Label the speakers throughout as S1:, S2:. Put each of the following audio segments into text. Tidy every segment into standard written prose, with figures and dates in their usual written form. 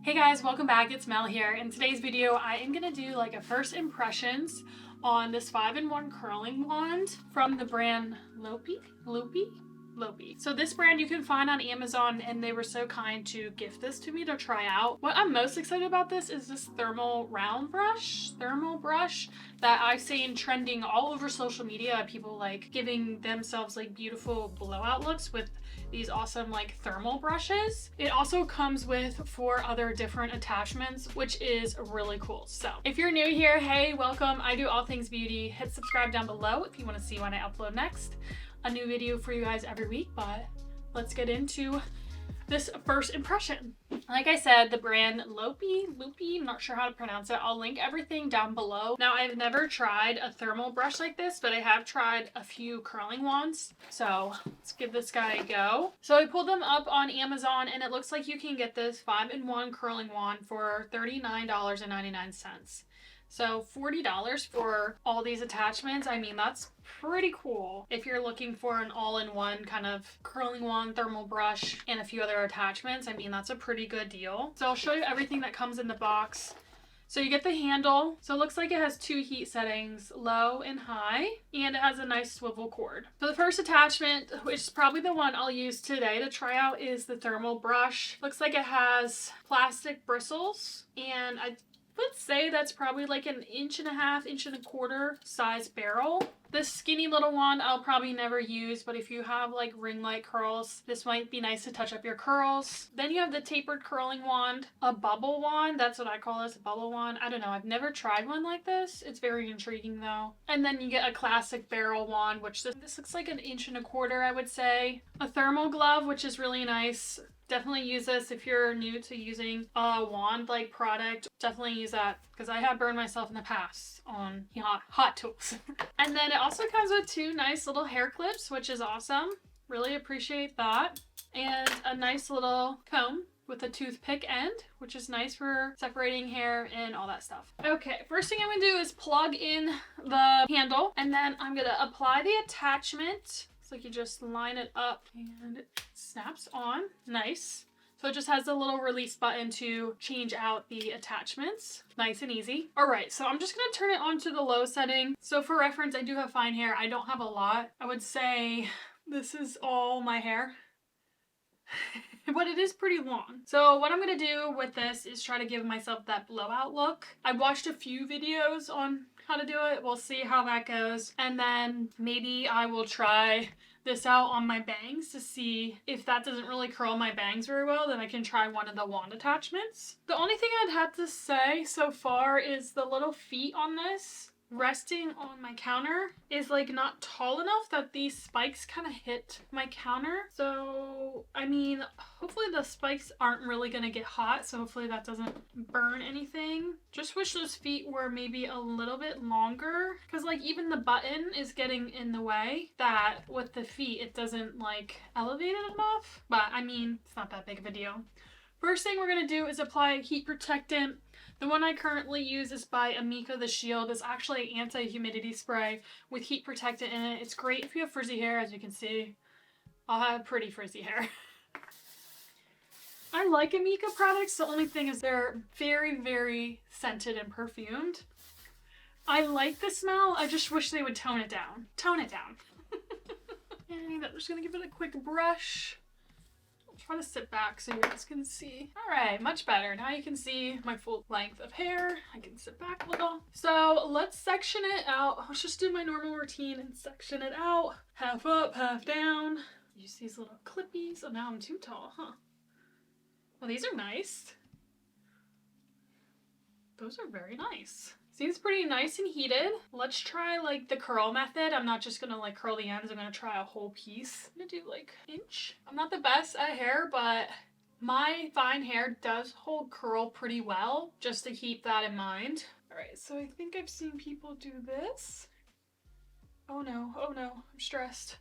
S1: Hey guys, welcome back. It's Mel here. In today's video, I am gonna do like a first impressions on this 5-in-1 curling wand from the brand LOPEIE. So this brand you can find on Amazon, and they were so kind to gift this to me to try out. What I'm most excited about this is this thermal brush that I've seen trending all over social media. People like giving themselves like beautiful blowout looks with these awesome like thermal brushes. It also comes with 4 other different attachments, which is really cool. So if you're new here, hey, welcome. I do all things beauty. Hit subscribe down below if you want to see when I upload next. A new video for you guys every week, but let's get into this first impression. Like I said, the brand LOPEIE, I'm not sure how to pronounce it. I'll link everything down below. Now, I've never tried a thermal brush like this, but I have tried a few curling wands. So let's give this guy a go. So I pulled them up on Amazon, and it looks like you can get this 5-in-1 curling wand for $39.99. So $40 for all these attachments. I mean, that's pretty cool if you're looking for an all-in-one kind of curling wand, thermal brush, and a few other attachments. I mean, that's a pretty good deal. So I'll show you everything that comes in the box. So you get the handle. So it looks like it has 2 heat settings, low and high, and it has a nice swivel cord. So the first attachment, which is probably the one I'll use today to try out, is the thermal brush. Looks like it has plastic bristles, and I would say that's probably like an 1.5 1.25 size barrel. This skinny little wand I'll probably never use, but if you have like ring light curls, this might be nice to touch up your curls. Then you have the tapered curling wand, a bubble wand. That's what I call this, a bubble wand. I don't know, I've never tried one like this. It's very intriguing though. And then you get a classic barrel wand, which this looks like an 1.25 I would say. A thermal glove, which is really nice. Definitely use this if you're new to using a wand-like product. Definitely use that because I have burned myself in the past on hot tools. And then it also comes with 2 nice little hair clips, which is awesome. Really appreciate that. And a nice little comb with a toothpick end, which is nice for separating hair and all that stuff. Okay, first thing I'm gonna do is plug in the handle, and then I'm gonna apply the attachment. So you just line it up and it snaps on. Nice. So it just has a little release button to change out the attachments. Nice and easy. All right, so I'm just gonna turn it on to the low setting. So for reference, I do have fine hair. I don't have a lot. I would say this is all my hair. But it is pretty long. So what I'm gonna do with this is try to give myself that blowout look. I watched a few videos on how to do it. We'll see how that goes. And then maybe I will try this out on my bangs to see if that doesn't really curl my bangs very well, then I can try one of the wand attachments. The only thing I'd have to say so far is the little feet on this resting on my counter is like not tall enough that these spikes kind of hit my counter. So I mean, hopefully the spikes aren't really gonna get hot, so hopefully that doesn't burn anything. Just wish those feet were maybe a little bit longer, because like even the button is getting in the way, that with the feet it doesn't like elevate it enough. But I mean, it's not that big of a deal. First thing we're gonna do is apply heat protectant. The one I currently use is by Amika the Shield. It's actually an anti-humidity spray with heat protectant in it. It's great if you have frizzy hair, as you can see. I'll have pretty frizzy hair. I like Amika products. The only thing is they're very, very scented and perfumed. I like the smell. I just wish they would tone it down. Tone it down. And I'm just gonna give it a quick brush. Try to sit back so you guys can see. All right, much better. Now you can see my full length of hair. I can sit back a little. So let's section it out. Let's just do my normal routine and section it out. Half up, half down. Use these little clippies. Oh, now I'm too tall, huh? Well, these are nice. Those are very nice. Seems pretty nice and heated. Let's try like the curl method. I'm not just gonna like curl the ends. I'm gonna try a whole piece. I'm gonna do like an inch. I'm not the best at hair, but my fine hair does hold curl pretty well, just to keep that in mind. All right, so I think I've seen people do this. Oh no, I'm stressed.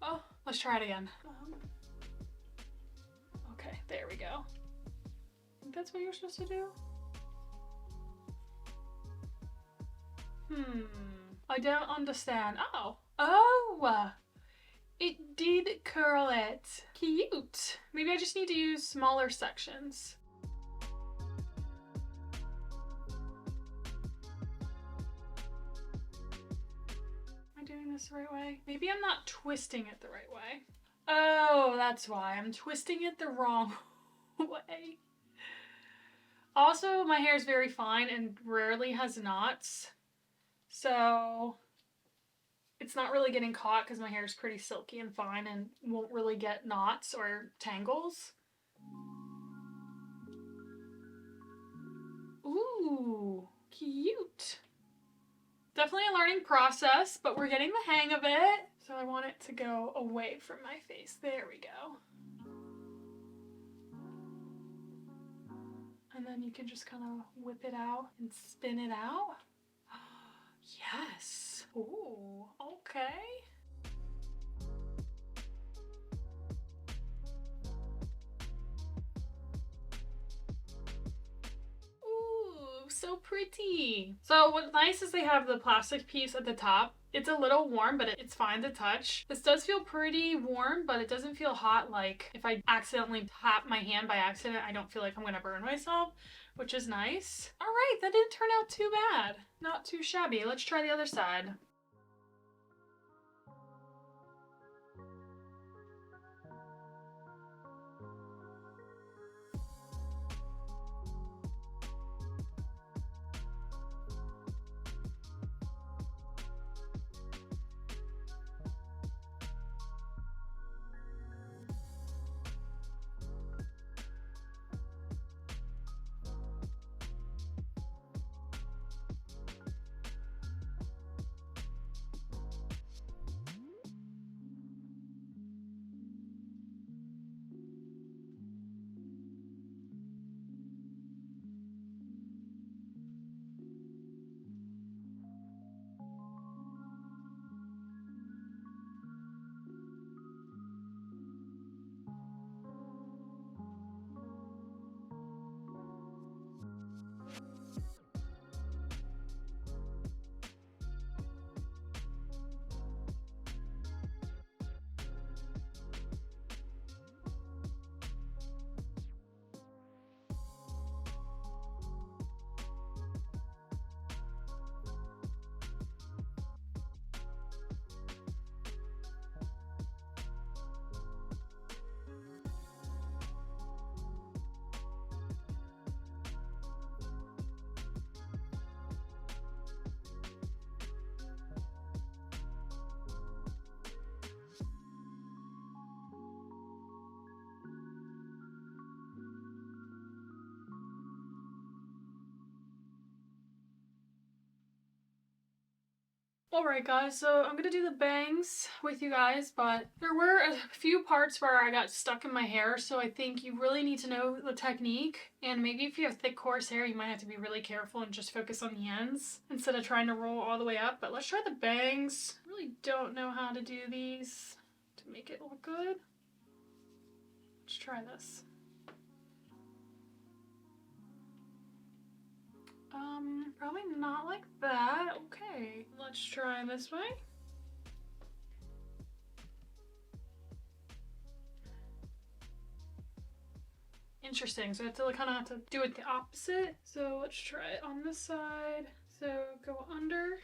S1: Oh, let's try it again. Okay, there we go. I think that's what you're supposed to do. I don't understand. Oh, it did curl it. Cute. Maybe I just need to use smaller sections. this the right way? Maybe I'm not twisting it the right way. Oh, that's why. I'm twisting it the wrong way. Also, my hair is very fine and rarely has knots. So it's not really getting caught because my hair is pretty silky and fine and won't really get knots or tangles. Ooh, cute. Definitely a learning process, but we're getting the hang of it. So I want it to go away from my face. There we go. And then you can just kind of whip it out and spin it out. Yes. Ooh, okay. Ooh, so pretty. So what's nice is they have the plastic piece at the top. It's a little warm, but it's fine to touch. This does feel pretty warm, but it doesn't feel hot. Like if I accidentally tap my hand by accident, I don't feel like I'm gonna burn myself, which is nice. All right, that didn't turn out too bad. Not too shabby. Let's try the other side. Alright guys, so I'm gonna do the bangs with you guys, but there were a few parts where I got stuck in my hair, so I think you really need to know the technique, and maybe if you have thick coarse hair you might have to be really careful and just focus on the ends instead of trying to roll all the way up. But let's try the bangs. I really don't know how to do these to make it look good. Let's try this. Probably not like that. Okay, let's try this way. Interesting, so I have to kind of have to do it the opposite. So let's try it on this side. So go under.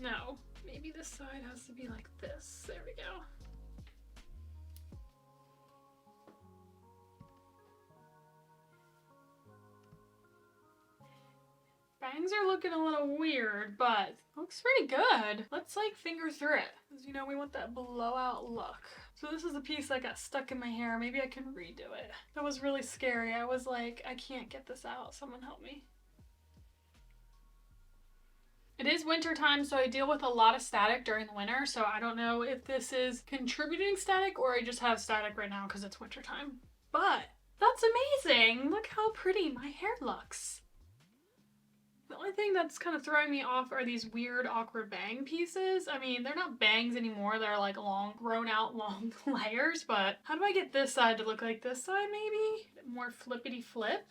S1: No, maybe this side has to be like this. There we go. Bangs are looking a little weird, but looks pretty good. Let's like finger through it, because you know we want that blowout look. So this is a piece that got stuck in my hair. Maybe I can redo it. That was really scary. I was like, I can't get this out. Someone help me. It is winter time, so I deal with a lot of static during the winter, so I don't know if this is contributing static or I just have static right now because it's winter time. But that's amazing. Look how pretty my hair looks. The only thing that's kind of throwing me off are these weird, awkward bang pieces. I mean, they're not bangs anymore. They're like long, grown out, long layers. But how do I get this side to look like this side, maybe? More flippity flip.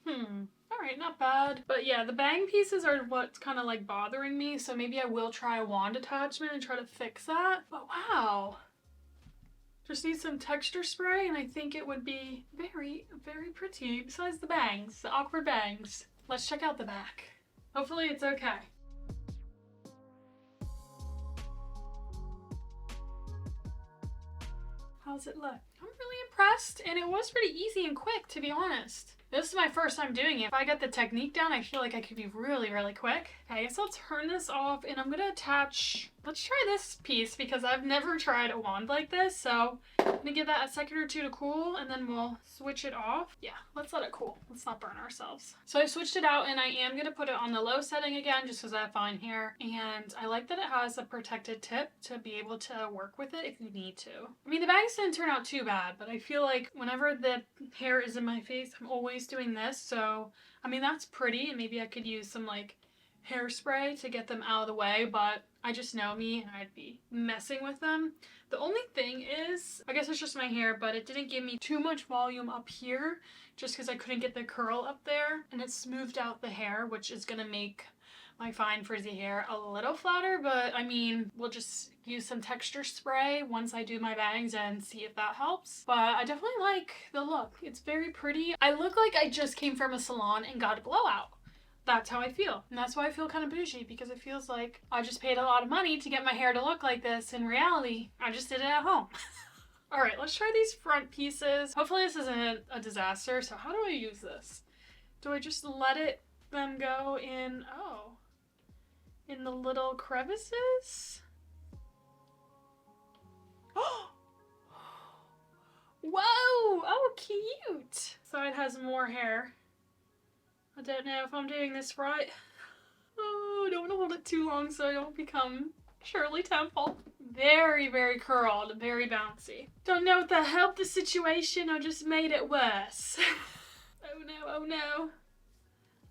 S1: Alright, not bad. But yeah, the bang pieces are what's kind of like bothering me. So maybe I will try a wand attachment and try to fix that. But wow. Just need some texture spray and I think it would be very, very pretty. Besides the bangs, the awkward bangs. Let's check out the back. Hopefully it's okay. How's it look? I'm really impressed, and it was pretty easy and quick, to be honest. This is my first time doing it. If I get the technique down, I feel like I could be really, really quick. Okay, I guess I'll turn this off and I'm gonna attach, let's try this piece because I've never tried a wand like this. So I'm gonna give that a second or two to cool and then we'll switch it off. Yeah, let's let it cool. Let's not burn ourselves. So I switched it out and I am gonna put it on the low setting again just because I have fine hair. And I like that it has a protected tip to be able to work with it if you need to. I mean, the bangs didn't turn out too bad, but I feel like whenever the hair is in my face, I'm always doing this. So I mean, that's pretty, and maybe I could use some like hairspray to get them out of the way, but I just know me and I'd be messing with them. The only thing is, I guess it's just my hair, but it didn't give me too much volume up here just because I couldn't get the curl up there, and it smoothed out the hair, which is gonna make my fine frizzy hair a little flatter. But I mean, we'll just use some texture spray once I do my bangs and see if that helps. But I definitely like the look. It's very pretty. I look like I just came from a salon and got a blowout. That's how I feel. And that's why I feel kind of bougie, because it feels like I just paid a lot of money to get my hair to look like this. In reality, I just did it at home. All right, let's try these front pieces. Hopefully this isn't a disaster. So how do I use this? Do I just let them go in, in the little crevices? Whoa! Oh, cute! So it has more hair. I don't know if I'm doing this right. Oh, I don't want to hold it too long so I don't become Shirley Temple. Very, very curled, very bouncy. Don't know if that helped the situation or just made it worse. Oh no, oh no.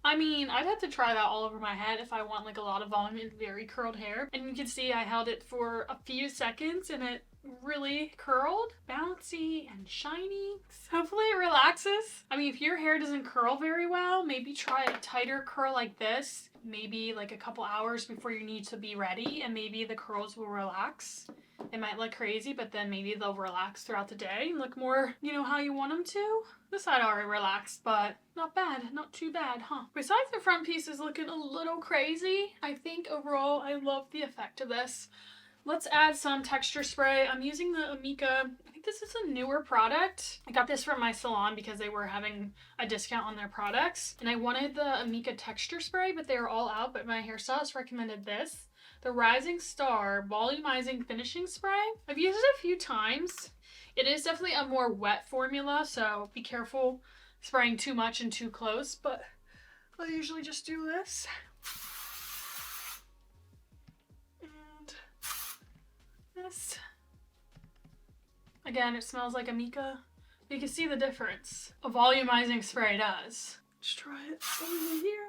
S1: I mean, I'd have to try that all over my head if I want like a lot of volume and very curled hair. And you can see I held it for a few seconds and it really curled, bouncy and shiny. So hopefully it relaxes. I mean, if your hair doesn't curl very well, maybe try a tighter curl like this, maybe like a couple hours before you need to be ready, and maybe the curls will relax. They might look crazy, but then maybe they'll relax throughout the day and look more, you know, how you want them to. This side already relaxed, but not bad. Not too bad, huh? Besides the front piece is looking a little crazy, I think overall I love the effect of this. Let's add some texture spray. I'm using the Amika. I think this is a newer product. I got this from my salon because they were having a discount on their products. And I wanted the Amika texture spray, but they were all out. But my hairstylist recommended this. The Rising Star Volumizing Finishing Spray. I've used it a few times. It is definitely a more wet formula, so be careful spraying too much and too close. But I usually just do this. Again, it smells like Amika. You can see the difference a volumizing spray does. Let's try it over here.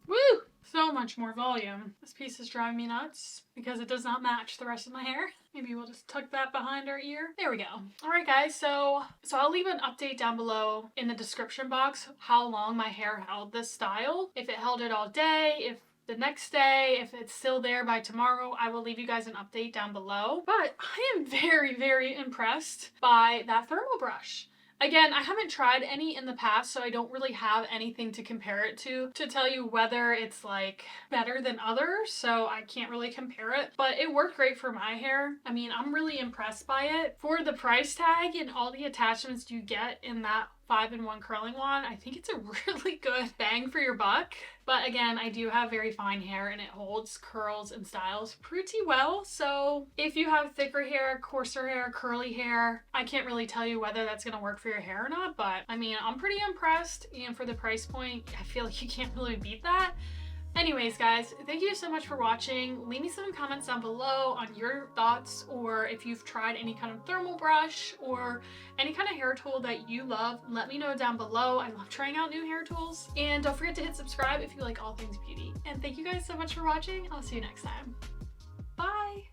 S1: Woo! So much more volume. This piece is driving me nuts because it does not match the rest of my hair. Maybe we'll just tuck that behind our ear. There we go. All right, guys. So I'll leave an update down below in the description box how long my hair held this style. If it held it all day, if the next day, if it's still there by tomorrow, I will leave you guys an update down below. But I am very, very impressed by that thermal brush. Again, I haven't tried any in the past, so I don't really have anything to compare it to tell you whether it's like better than others, so I can't really compare it. But it worked great for my hair. I mean, I'm really impressed by it. For the price tag and all the attachments you get in that 5-in-1 curling wand, I think it's a really good bang for your buck. But again, I do have very fine hair and it holds curls and styles pretty well. So if you have thicker hair, coarser hair, curly hair, I can't really tell you whether that's going to work for your hair or not. But I mean, I'm pretty impressed. And for the price point, I feel like you can't really beat that. Anyways, guys, thank you so much for watching. Leave me some comments down below on your thoughts, or if you've tried any kind of thermal brush or any kind of hair tool that you love. Let me know down below. I love trying out new hair tools. And don't forget to hit subscribe if you like all things beauty. And thank you guys so much for watching. I'll see you next time. Bye!